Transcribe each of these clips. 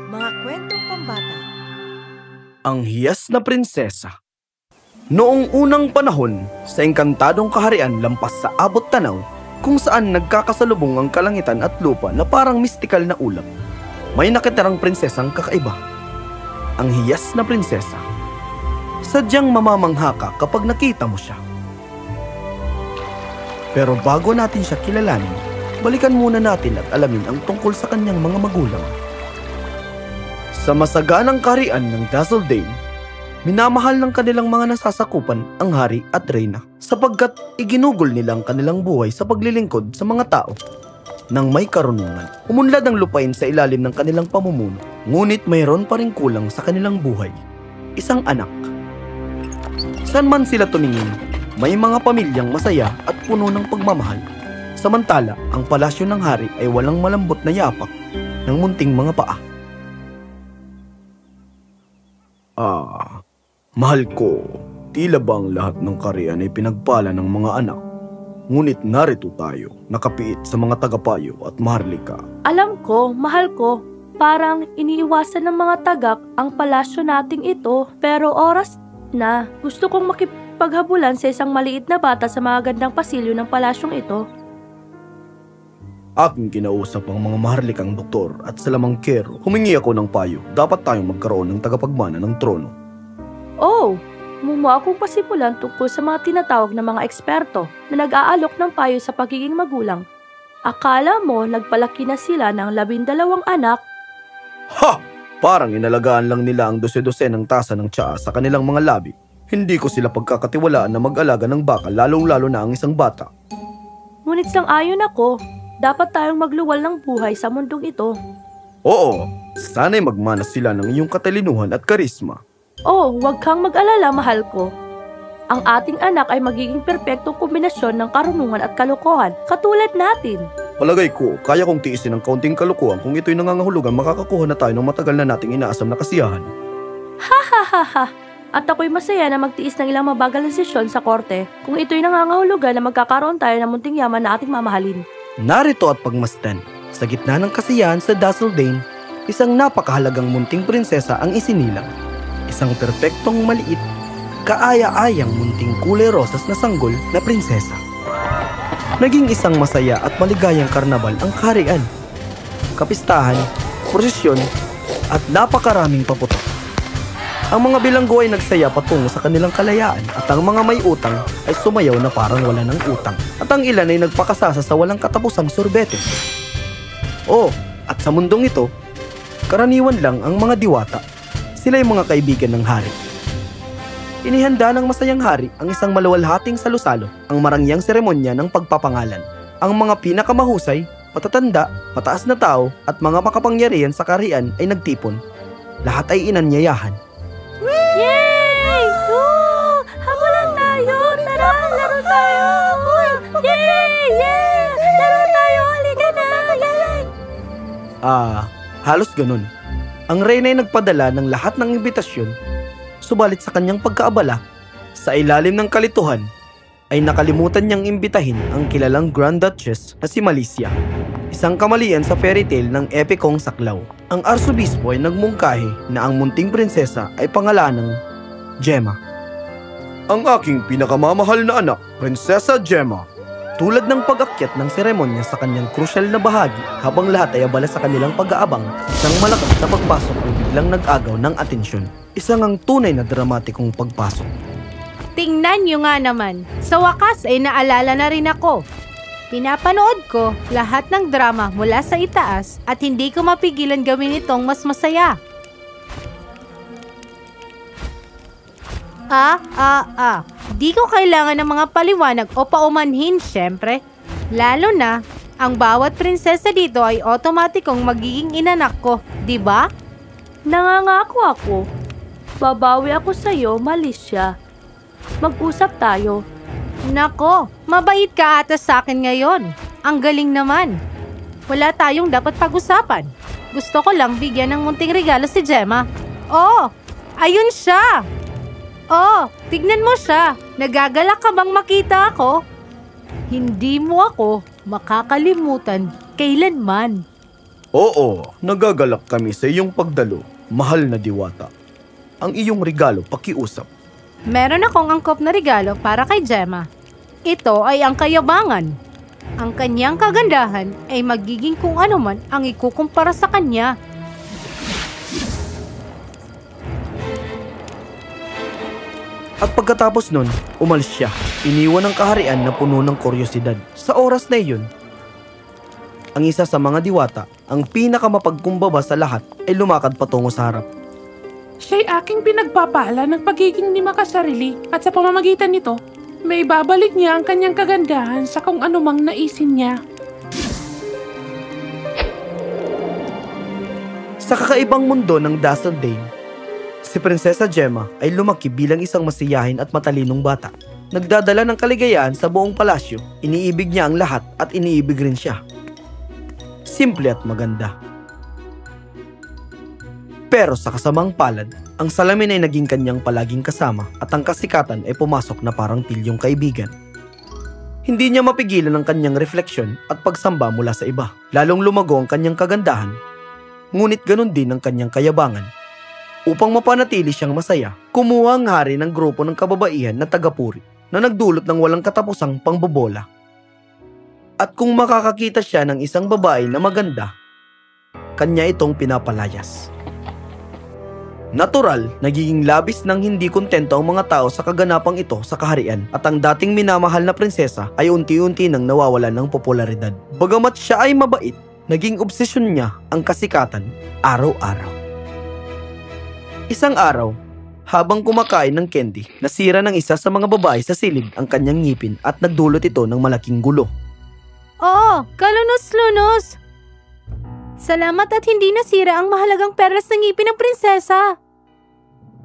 Mga kwentong pambata. Ang Hiyas na Prinsesa. Noong unang panahon, sa engkantadong kaharian lampas sa abot tanaw, kung saan nagkakasalubong ang kalangitan at lupa na parang mistikal na ulap, may nakitirang prinsesang kakaiba. Ang Hiyas na Prinsesa. Sadyang mamamangha ka kapag nakita mo siya. Pero bago natin siya kilalanin, balikan muna natin at alamin ang tungkol sa kanyang mga magulang. Sa masaganang kaharian ng Dazzledale, minamahal ng kanilang mga nasasakupan ang hari at reyna sapagkat iginugol nila ang kanilang buhay sa paglilingkod sa mga tao. Nang may karunungan, umunlad ang lupain sa ilalim ng kanilang pamumuno, ngunit mayroon pa ring kulang sa kanilang buhay. Isang anak. Saan man sila tumingin, may mga pamilyang masaya at puno ng pagmamahal. Samantala, ang palasyo ng hari ay walang malambot na yapak ng munting mga paa. Mahal ko, tila ba ang lahat ng kaharian ay pinagpala ng mga anak? Ngunit narito tayo, nakapiit sa mga tagapayo at maharlika. Alam ko, mahal ko, parang iniiwasan ng mga tagak ang palasyo nating ito, pero oras na. Gusto kong makipaghabulan sa isang maliit na bata sa mga gandang pasilyo ng palasyong ito. Aking kinausap ang mga maharlikang doktor at salamangkero. Humingi ako ng payo, dapat tayong magkaroon ng tagapagmana ng trono. Oh, mumuha akong pasimulan tungkol sa mga tinatawag na mga eksperto na nag-aalok ng payo sa pagiging magulang. Akala mo nagpalaki na sila ng 12 anak? Ha! Parang inalagaan lang nila ang 12 ng tasa ng tsaa sa kanilang mga labi. Hindi ko sila pagkakatiwalaan na mag-alaga ng baka, lalong-lalo na ang isang bata. Ngunit sang-ayon ako, dapat tayong magluwal ng buhay sa mundong ito. Oo, sana'y magmana sila ng iyong katalinuhan at karisma. Oh, huwag kang mag-alala, mahal ko. Ang ating anak ay magiging perpektong kombinasyon ng karunungan at kalokohan, katulad natin. Palagay ko, kaya kong tiisin ang kaunting kalokohan kung ito'y nangangahulugan makakakuha na tayo ng matagal na nating inaasam na kasiyahan. Ha ha ha ha! At ako'y masaya na magtiis ng ilang mabagal na sesyon sa korte kung ito'y nangangahulugan na magkakaroon tayo ng munting yaman na ating mamahalin. Narito at pagmasdan, sa gitna ng kasiyahan sa Dazzledale, isang napakahalagang munting prinsesa ang isinilang. Isang perpektong maliit, kaaya-ayang munting kulay rosas na sanggol na prinsesa. Naging isang masaya at maligayang karnabal ang kaharian. Kapistahan, prosesyon, at napakaraming paputok. Ang mga bilanggo ay nagsaya patungo sa kanilang kalayaan at ang mga may utang ay sumayaw na parang wala ng utang at ang ilan ay nagpakasasa sa walang katapusang sorbete. Oh, at sa mundong ito, karaniwan lang ang mga diwata. Sila ay mga kaibigan ng hari. Inihanda ng masayang hari ang isang maluwalhating salusalo, ang marangyang seremonya ng pagpapangalan. Ang mga pinakamahusay, matatanda, mataas na tao at mga makapangyarihan sa kaharian ay nagtipon. Lahat ay inanyayahan. Yay! Woo! Habulan tayo! Tara! Laro tayo! Yay! Yay! Laro tayo! Halika na! Yay! Halos ganun. Ang reyna ay nagpadala ng lahat ng imbitasyon, subalit sa kanyang pagkaabala, sa ilalim ng kalituhan, ay nakalimutan niyang imbitahin ang kilalang Grand Duchess na si Malicia, isang kamalian sa fairy tale ng epikong saklaw. Ang arsobispo ay nagmungkahi na ang munting prinsesa ay pangalanang Gemma. Ang aking pinakamamahal na anak, Prinsesa Gemma. Tulad ng pag-akyat ng seremonya sa kanyang krusyal na bahagi habang lahat ay abala sa kanilang pag-aabang, isang malakas na pagpasok ay biglang nag-agaw ng atensyon. Isang ang tunay na dramatikong pagpasok. Tingnan nyo nga naman, sa wakas ay naalala na rin ako. Pinapanood ko lahat ng drama mula sa itaas at hindi ko mapigilan gawin itong mas masaya. Di ko kailangan ng mga paliwanag o paumanhin, syempre. Lalo na, ang bawat prinsesa dito ay otomatikong magiging inanak ko, di ba? Nangangako ako. Babawi ako sa'yo, Malicia. Mag-usap tayo. Nako, mabait ka ata sa akin ngayon. Ang galing naman. Wala tayong dapat pag-usapan. Gusto ko lang bigyan ng munting regalo si Gemma. Oh, ayun siya! Oh, tignan mo siya. Nagagalak ka bang makita ako? Hindi mo ako makakalimutan kailanman. Oo, nagagalak kami sa iyong pagdalo, mahal na diwata. Ang iyong regalo pakiusap. Meron akong angkop na regalo para kay Gemma. Ito ay ang kayabangan. Ang kanyang kagandahan ay magiging kung ano man ang ikukumpara sa kanya. At pagkatapos nun, umalis siya. Iniwan ang kaharian na puno ng kuryosidad. Sa oras na iyon, ang isa sa mga diwata, ang pinakamapagkumbaba sa lahat, ay lumakad patungo sa harap. Siya'y aking pinagpapala ng pagiging ni makasarili at sa pamamagitan nito, may babalik niya ang kanyang kagandahan sa kung anumang naisin niya. Sa kakaibang mundo ng Dazzledane, si Prinsesa Gemma ay lumaki bilang isang masiyahin at matalinong bata. Nagdadala ng kaligayahan sa buong palasyo, iniibig niya ang lahat at iniibig rin siya. Simple at maganda. Pero sa kasamang palad, ang salamin ay naging kanyang palaging kasama at ang kasikatan ay pumasok na parang pilyong kaibigan. Hindi niya mapigilan ang kanyang refleksyon at pagsamba mula sa iba. Lalong lumago ang kanyang kagandahan, ngunit ganun din ang kanyang kayabangan. Upang mapanatili siyang masaya, kumuha ang hari ng grupo ng kababaihan na tagapuri na nagdulot ng walang katapusang pangbobola. At kung makakakita siya ng isang babae na maganda, kanya itong pinapalayas. Natural, nagiging labis ng hindi kontento ang mga tao sa kaganapang ito sa kaharian at ang dating minamahal na prinsesa ay unti-unti nang nawawalan ng popularidad. Bagamat siya ay mabait, naging obsesyon niya ang kasikatan araw-araw. Isang araw, habang kumakain ng candy, nasira ng isa sa mga babae sa silid ang kanyang ngipin at nagdulot ito ng malaking gulo. Oo, kalunos-lunos! Salamat at hindi nasira ang mahalagang perlas ng ngipin ng prinsesa.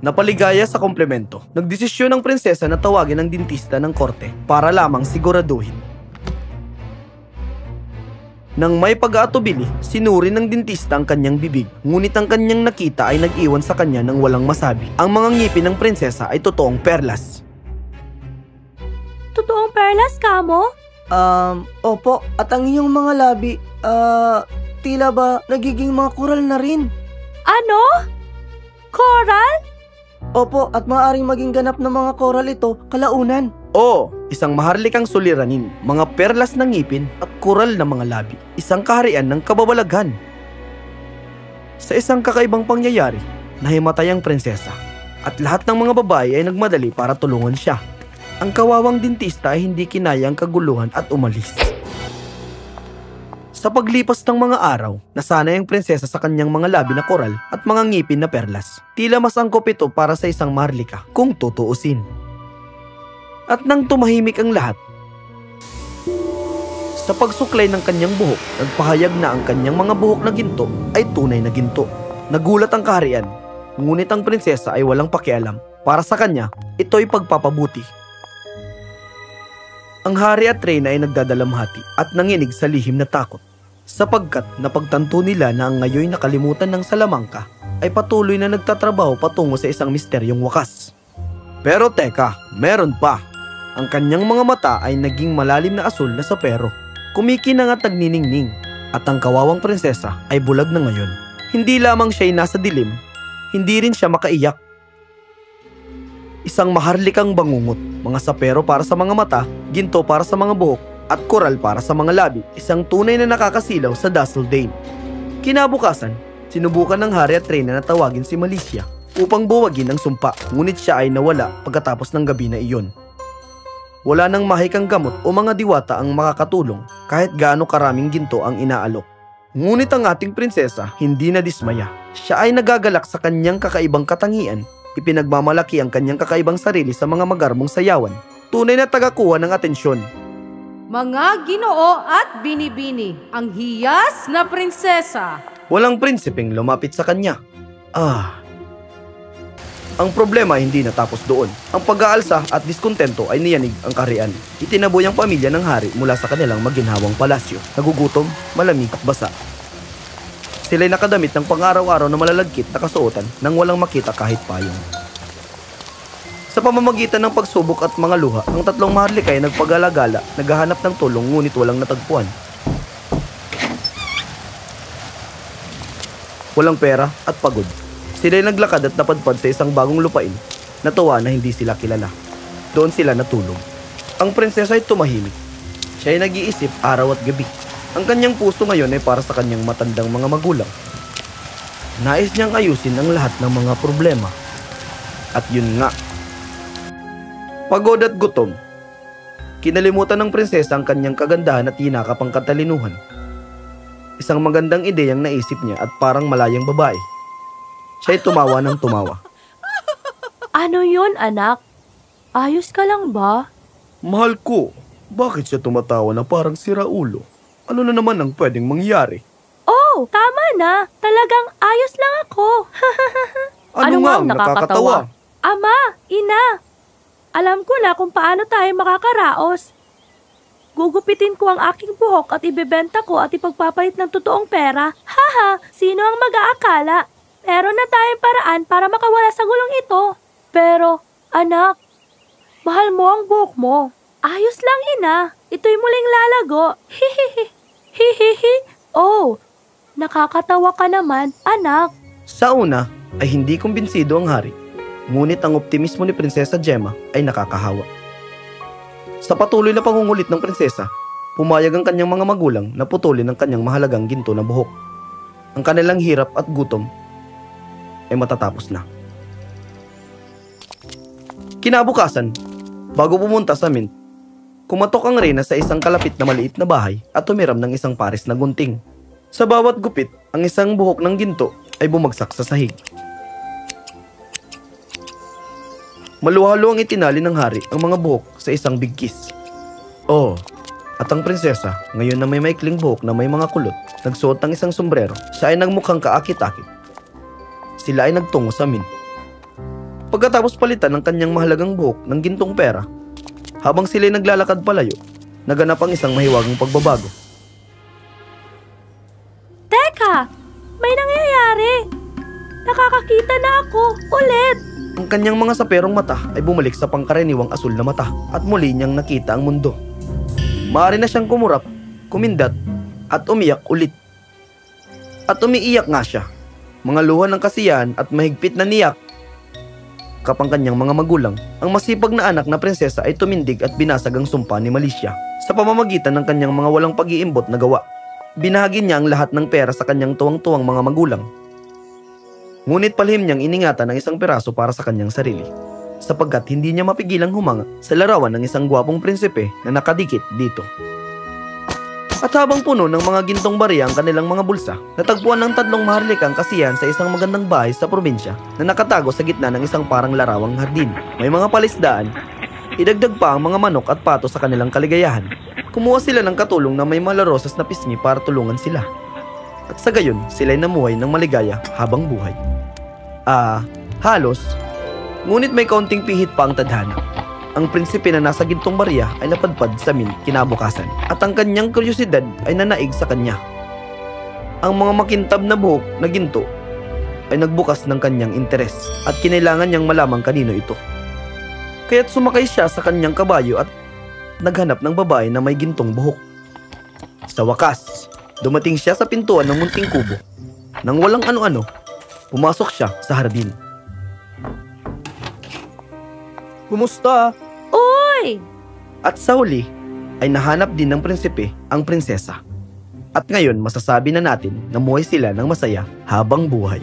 Napaligaya sa komplemento, nagdesisyon ng prinsesa na tawagin ang dentista ng korte para lamang siguraduhin. Nang may pag-aatubili, sinuri ng dentista ang kanyang bibig, ngunit ang kanyang nakita ay nag-iwan sa kanya ng walang masabi. Ang mga ngipin ng prinsesa ay totoong perlas. Totoong perlas, kamo? Opo. At ang iyong mga labi, tila ba nagiging mga koral na rin? Ano? Coral? Opo, at maaaring maging ganap ng mga koral ito kalaunan. Oo, isang maharlikang suliranin, mga perlas ng ngipin at koral na mga labi. Isang kaharian ng kababalaghan. Sa isang kakaibang pangyayari, nahimatay ang prinsesa at lahat ng mga babae ay nagmadali para tulungan siya. Ang kawawang dentista ay hindi kinaya ang kaguluhan at umalis. Sa paglipas ng mga araw, nasanay ang prinsesa sa kanyang mga labi na koral at mga ngipin na perlas. Tila mas angkop ito para sa isang maharlika kung tutuusin. At nang tumahimik ang lahat, sa pagsuklay ng kanyang buhok, nagpahayag na ang kanyang mga buhok na ginto ay tunay na ginto. Nagulat ang kaharian, ngunit ang prinsesa ay walang pakialam. Para sa kanya, ito'y pagpapabuti. Ang hari at reyna ay nagdadalamhati at nanginig sa lihim na takot, sapagkat napagtanto nila na ang ngayoy nakalimutan ng salamangka ay patuloy na nagtatrabaho patungo sa isang misteryong wakas. Pero teka, meron pa. Ang kanyang mga mata ay naging malalim na asul na sapero. Kumikinang at nagniningning. At ang kawawang prinsesa ay bulag na ngayon. Hindi lamang siya'y nasa dilim, hindi rin siya makaiyak. Isang maharlikang bangungot, mga sapero para sa mga mata, ginto para sa mga buhok, at koral para sa mga labi. Isang tunay na nakakasilaw sa Dazzledane. Kinabukasan, sinubukan ng hari at reyna na tawagin si Malicia upang buwagin ang sumpa, ngunit siya ay nawala pagkatapos ng gabi na iyon. Wala nang mahikang gamot o mga diwata ang makakatulong kahit gaano karaming ginto ang inaalok. Ngunit ang ating prinsesa hindi na dismaya. Siya ay nagagalak sa kanyang kakaibang katangian. Ipinagmamalaki ang kanyang kakaibang sarili sa mga magarmong sayawan. Tunay na tagakuha ng atensyon. Mga ginoo at binibini, ang hiyas na prinsesa. Walang prinsipeng lumapit sa kanya. Ang problema ay hindi natapos doon. Ang pag-aalsa at diskontento ay niyanig ang kaharian. Itinaboy ang pamilya ng hari mula sa kanilang maginhawang palasyo. Nagugutom, malamig at basa. Sila'y nakadamit ng pang-araw-araw na malalagkit na kasuotan nang walang makita kahit payong. Sa pamamagitan ng pagsubok at mga luha, ang tatlong maharlika ay nagpagala-gala, naghahanap ng tulong ngunit walang natagpuan. walang pera at pagod. Sila'y naglakad at napadpad sa isang bagong lupain. Natuwa na hindi sila kilala. Doon sila natulog. Ang prinsesa ay tumahimik. Siya ay nag-iisip araw at gabi. Ang kanyang puso ngayon ay para sa kanyang matandang mga magulang. Nais niyang ayusin ang lahat ng mga problema. At yun nga. Pagod at gutom. Kinalimutan ng prinsesa ang kanyang kagandahan at hinakap ang katalinuhan. Isang magandang ideyang naisip niya at parang malayang babae. Siya'y tumawa ng tumawa. Ano yun, anak? Ayos ka lang ba? Mahal ko, bakit siya tumatawa na parang siraulo? Ano na naman ang pwedeng mangyari? Oh, tama na. Talagang ayos lang ako. Ano nga ang nakakatawa? Ama, ina. Alam ko na kung paano tayo makakaraos. Gugupitin ko ang aking buhok at ibebenta ko at ipagpapalit ng totoong pera. Haha, sino ang mag-aakala? Meron na tayong paraan para makawala sa gulong ito. Pero, anak, mahal mo ang buhok mo. Ayos lang, ina. Ito'y muling lalago. Hihihi. Hihihi. Oh, nakakatawa ka naman, anak. Sa una ay hindi kumbinsido ang hari. Ngunit ang optimismo ni Prinsesa Gemma ay nakakahawa. Sa patuloy na pangungulit ng prinsesa, pumayag ang kanyang mga magulang na putulin ang kanyang mahalagang ginto na buhok. Ang kanilang hirap at gutom ay matatapos na. Kinabukasan, bago pumunta sa mint, kumatok ang reyna sa isang kalapit na maliit na bahay at tumiram ng isang pares na gunting. Sa bawat gupit, ang isang buhok ng ginto ay bumagsak sa sahig. Maluhalo ang itinali ng hari ang mga buhok sa isang bigkis. Oh, at ang prinsesa, ngayon na may maikling buhok na may mga kulot, nagsuot ng isang sombrero, siya ay nagmukhang kaakit-akit. Sila ay nagtungo sa mint. Pagkatapos palitan ng kanyang mahalagang buhok ng gintong pera, habang sila ay naglalakad palayo, naganap ang isang mahiwagang pagbabago. Teka, may nangyayari. Nakakakita na ako ulit. Ang kanyang mga saperong mata ay bumalik sa pangkaraniwang asul na mata at muli niyang nakita ang mundo. Maaari na siyang kumurap, kumindat, at umiyak ulit. At umiiyak nga siya. Mga luha ng kasiyahan at mahigpit na niyak. Kapang kanyang mga magulang, ang masipag na anak na prinsesa ay tumindig at binasag ang sumpa ni Malicia sa pamamagitan ng kanyang mga walang pag-iimbot na gawa. Binahagi niya ang lahat ng pera sa kanyang tuwang-tuwang mga magulang. Ngunit palihim niyang iningatan ang isang piraso para sa kanyang sarili, sapagkat hindi niya mapigilang humanga sa larawan ng isang gwapong prinsipe na nakadikit dito. At habang puno ng mga gintong barya ang kanilang mga bulsa, natagpuan ng tatlong maharlikang kasiyahan sa isang magandang bahay sa probinsya na nakatago sa gitna ng isang parang larawang hardin. May mga palisdaan, idagdag pa ang mga manok at pato sa kanilang kaligayahan. Kumuha sila ng katulong na may malarosas na pisngi para tulungan sila. At sa gayon, sila'y namuhay ng maligaya habang buhay. Halos. Ngunit may kaunting pihit pa ang tadhana. Ang prinsipe na nasa gintong barya ay napadpad sa mint kinabukasan at ang kanyang kuryosidad ay nanaig sa kanya. Ang mga makintab na buhok na ginto ay nagbukas ng kanyang interes at kinailangan niyang malaman kanino ito. Kaya't sumakay siya sa kanyang kabayo at naghanap ng babae na may gintong buhok. Sa wakas, dumating siya sa pintuan ng munting kubo. Nang walang ano-ano, pumasok siya sa hardin. Kumusta? Uy! At sa huli, ay nahanap din ng prinsipe ang prinsesa. At ngayon masasabi na natin na muhay sila ng masaya habang buhay.